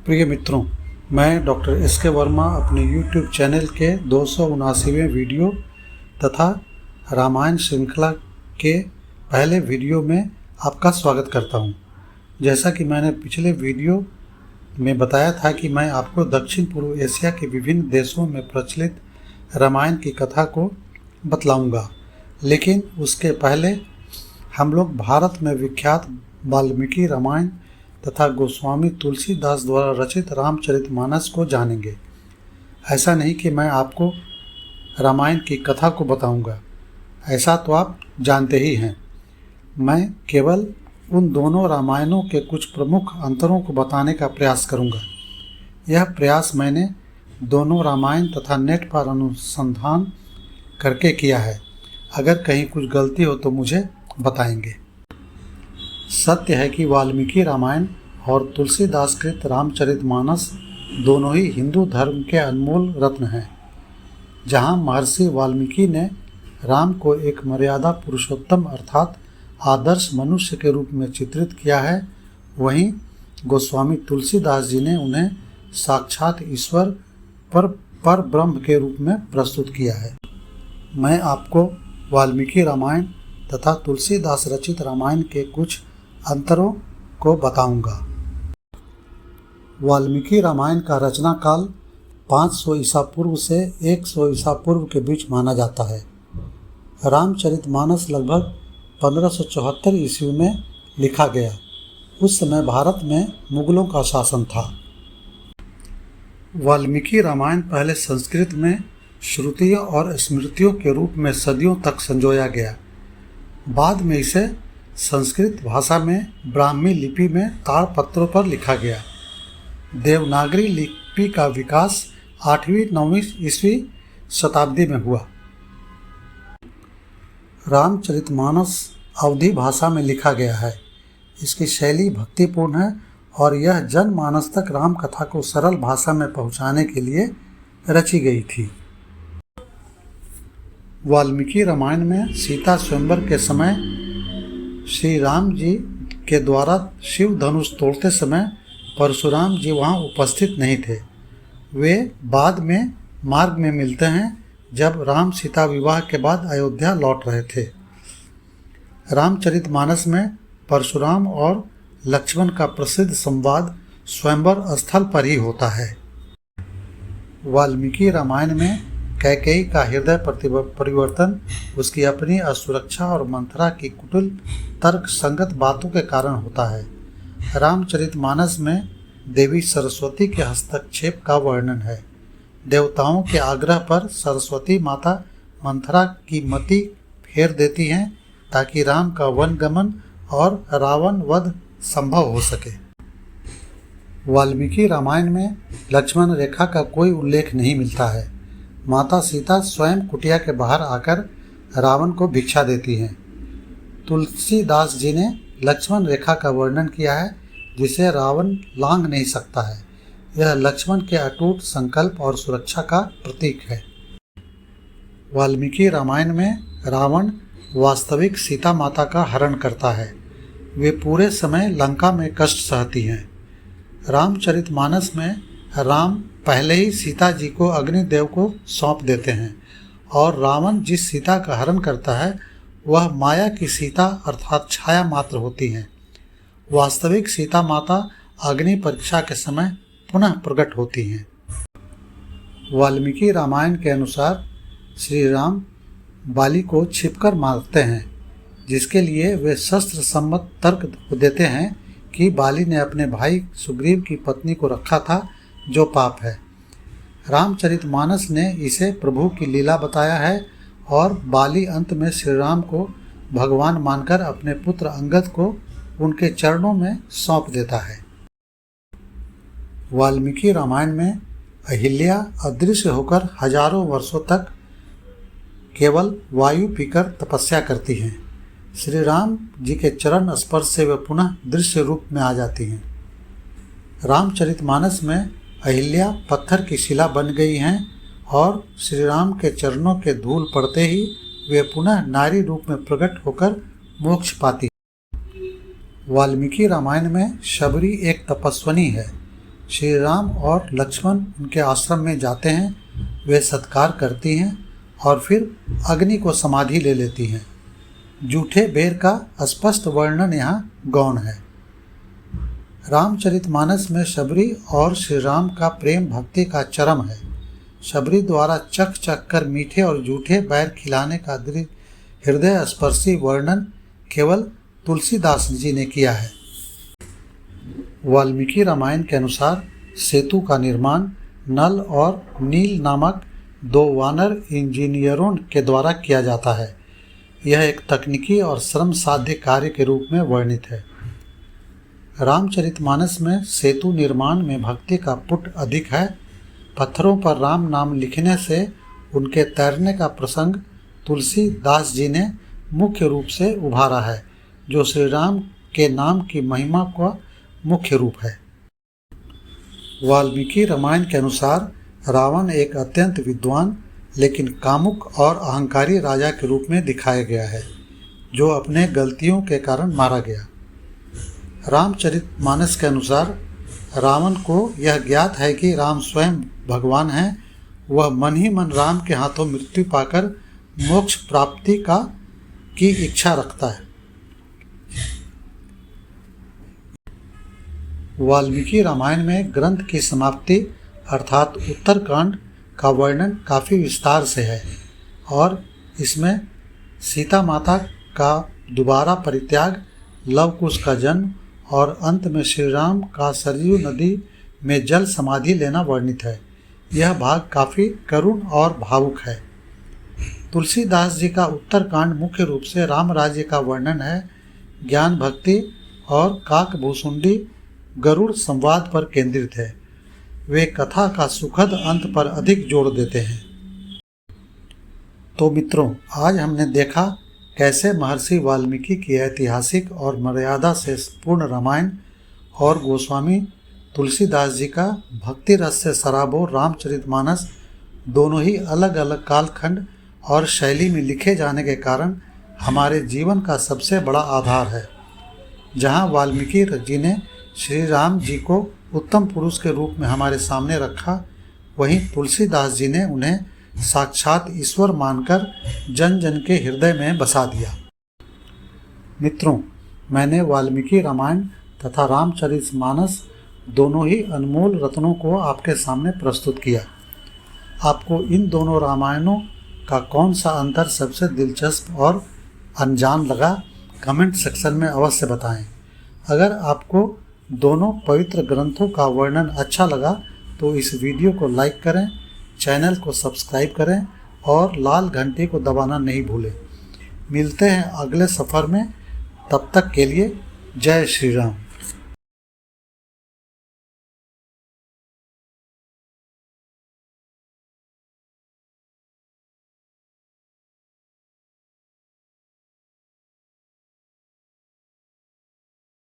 प्रिय मित्रों, मैं डॉक्टर एस के वर्मा अपने YouTube चैनल के 279वें वीडियो तथा रामायण श्रृंखला के पहले वीडियो में आपका स्वागत करता हूं। जैसा कि मैंने पिछले वीडियो में बताया था कि मैं आपको दक्षिण पूर्व एशिया के विभिन्न देशों में प्रचलित रामायण की कथा को बतलाऊंगा, लेकिन उसके पहले हम लोग भारत में विख्यात वाल्मीकि रामायण तथा गोस्वामी तुलसीदास द्वारा रचित रामचरितमानस को जानेंगे। ऐसा नहीं कि मैं आपको रामायण की कथा को बताऊंगा, ऐसा तो आप जानते ही हैं। मैं केवल उन दोनों रामायणों के कुछ प्रमुख अंतरों को बताने का प्रयास करूंगा। यह प्रयास मैंने दोनों रामायण तथा नेट पर अनुसंधान करके किया है। अगर कहीं कुछ गलती हो तो मुझे बताएंगे। सत्य है कि वाल्मीकि रामायण और तुलसीदास कृत रामचरितमानस दोनों ही हिंदू धर्म के अनमोल रत्न हैं। जहां महर्षि वाल्मीकि ने राम को एक मर्यादा पुरुषोत्तम अर्थात आदर्श मनुष्य के रूप में चित्रित किया है, वहीं गोस्वामी तुलसीदास जी ने उन्हें साक्षात ईश्वर पर ब्रह्म के रूप में प्रस्तुत किया है। मैं आपको वाल्मीकि रामायण तथा तुलसीदास रचित रामायण के कुछ अंतरों को बताऊंगा। वाल्मीकि रामायण का रचना काल 500 ईसा पूर्व से 100 ईसा पूर्व के बीच माना जाता है। रामचरितमानस लगभग 1574 ईस्वी में लिखा गया। उस समय भारत में मुगलों का शासन था। वाल्मीकि रामायण पहले संस्कृत में श्रुतियों और स्मृतियों के रूप में सदियों तक संजोया गया। बाद में इसे संस्कृत भाषा में ब्राह्मी लिपि में ताड़पत्रों पर लिखा गया। देवनागरी लिपि का विकास 8वीं-9वीं ईस्वी शताब्दी में हुआ। रामचरितमानस अवधी भाषा में लिखा गया है। इसकी शैली भक्तिपूर्ण है और यह जनमानस तक राम कथा को सरल भाषा में पहुंचाने के लिए रची गई थी। वाल्मीकि रामायण में सीता स्वयंवर के समय श्री राम जी के द्वारा शिव धनुष तोड़ते समय परशुराम जी वहां उपस्थित नहीं थे। वे बाद में मार्ग में मिलते हैं जब राम सीता विवाह के बाद अयोध्या लौट रहे थे। रामचरितमानस में परशुराम और लक्ष्मण का प्रसिद्ध संवाद स्वयंवर स्थल पर ही होता है। वाल्मीकि रामायण में कैकेयी का हृदय परिवर्तन उसकी अपनी असुरक्षा और मंथरा की कुटिल तर्क संगत बातों के कारण होता है। रामचरितमानस में देवी सरस्वती के हस्तक्षेप का वर्णन है। देवताओं के आग्रह पर सरस्वती माता मंथरा की मति फेर देती हैं ताकि राम का वनगमन और रावण वध संभव हो सके। वाल्मीकि रामायण में लक्ष्मण रेखा का कोई उल्लेख नहीं मिलता है। माता सीता स्वयं कुटिया के बाहर आकर रावण को भिक्षा देती हैं। तुलसीदास जी ने लक्ष्मण रेखा का वर्णन किया है जिसे रावण लांघ नहीं सकता है। यह लक्ष्मण के अटूट संकल्प और सुरक्षा का प्रतीक है। वाल्मीकि रामायण में रावण वास्तविक सीता माता का हरण करता है। वे पूरे समय लंका में कष्ट सहती हैं। रामचरितमानस में राम पहले ही सीता जी को अग्निदेव को सौंप देते हैं और रावण जिस सीता का हरण करता है वह माया की सीता अर्थात छाया मात्र होती हैं। वास्तविक सीता माता अग्नि परीक्षा के समय पुनः प्रकट होती हैं। वाल्मीकि रामायण के अनुसार श्री राम बाली को छिपकर मारते हैं, जिसके लिए वे शस्त्र सम्मत तर्क देते हैं कि बाली ने अपने भाई सुग्रीव की पत्नी को रखा था, जो पाप है। रामचरितमानस ने इसे प्रभु की लीला बताया है और बाली अंत में श्री राम को भगवान मानकर अपने पुत्र अंगद को उनके चरणों में सौंप देता है। वाल्मीकि रामायण में अहिल्या अदृश्य होकर हजारों वर्षों तक केवल वायु पीकर तपस्या करती हैं। श्री राम जी के चरण स्पर्श से वे पुनः दृश्य रूप में आ जाती हैं। रामचरितमानस में अहिल्या पत्थर की शिला बन गई हैं और श्री राम के चरणों के धूल पड़ते ही वे पुनः नारी रूप में प्रकट होकर मोक्ष पाती हैं। वाल्मीकि रामायण में शबरी एक तपस्विनी है। श्री राम और लक्ष्मण उनके आश्रम में जाते हैं। वे सत्कार करती हैं और फिर अग्नि को समाधि ले लेती हैं। जूठे बेर का स्पष्ट वर्णन यहाँ गौण है। रामचरितमानस में शबरी और श्री राम का प्रेम भक्ति का चरम है। शबरी द्वारा चख चख कर मीठे और जूठे बैर खिलाने का हृदय स्पर्शी वर्णन केवल तुलसीदास जी ने किया है। वाल्मीकि रामायण के अनुसार सेतु का निर्माण नल और नील नामक 2 वानर इंजीनियरों के द्वारा किया जाता है। यह एक तकनीकी और श्रम साध्य कार्य के रूप में वर्णित है। रामचरितमानस में सेतु निर्माण में भक्ति का पुट अधिक है। पत्थरों पर राम नाम लिखने से उनके तैरने का प्रसंग तुलसीदास जी ने मुख्य रूप से उभारा है, जो श्री राम के नाम की महिमा का मुख्य रूप है। वाल्मीकि रामायण के अनुसार रावण एक अत्यंत विद्वान लेकिन कामुक और अहंकारी राजा के रूप में दिखाया गया है, जो अपने गलतियों के कारण मारा गया। रामचरितमानस के अनुसार रावण को यह ज्ञात है कि राम स्वयं भगवान हैं। वह मन ही मन राम के हाथों मृत्यु पाकर मोक्ष प्राप्ति की इच्छा रखता है। वाल्मीकि रामायण में ग्रंथ की समाप्ति अर्थात उत्तरकांड का वर्णन काफ़ी विस्तार से है और इसमें सीता माता का दोबारा परित्याग, लव कुश का जन्म और अंत में श्री राम का सरयू नदी में जल समाधि लेना वर्णित है। यह भाग काफ़ी करुण और भावुक है। तुलसीदास जी का उत्तरकांड मुख्य रूप से राम राज्य का वर्णन है। ज्ञान भक्ति और काकभूषुंडी गरुड़ संवाद पर केंद्रित है। वे कथा का सुखद अंत पर अधिक जोर देते हैं। तो मित्रों, आज हमने देखा कैसे महर्षि वाल्मीकि की ऐतिहासिक और मर्यादा से पूर्ण रामायण और गोस्वामी तुलसीदास जी का भक्ति रस से सराबोर रामचरितमानस दोनों ही अलग अलग कालखंड और शैली में लिखे जाने के कारण हमारे जीवन का सबसे बड़ा आधार है। जहाँ वाल्मीकि जी ने श्री राम जी को उत्तम पुरुष के रूप में हमारे सामने रखा, वहीं तुलसीदास जी ने उन्हें साक्षात ईश्वर मानकर जन जन के हृदय में बसा दिया। मित्रों, मैंने वाल्मीकि रामायण तथा रामचरितमानस दोनों ही अनमोल रत्नों को आपके सामने प्रस्तुत किया। आपको इन दोनों रामायणों का कौन सा अंतर सबसे दिलचस्प और अनजान लगा, कमेंट सेक्शन में अवश्य बताएं। अगर आपको दोनों पवित्र ग्रंथों का वर्णन अच्छा लगा तो इस वीडियो को लाइक करें, चैनल को सब्सक्राइब करें और लाल घंटी को दबाना नहीं भूलें। मिलते हैं अगले सफ़र में, तब तक के लिए जय श्री राम।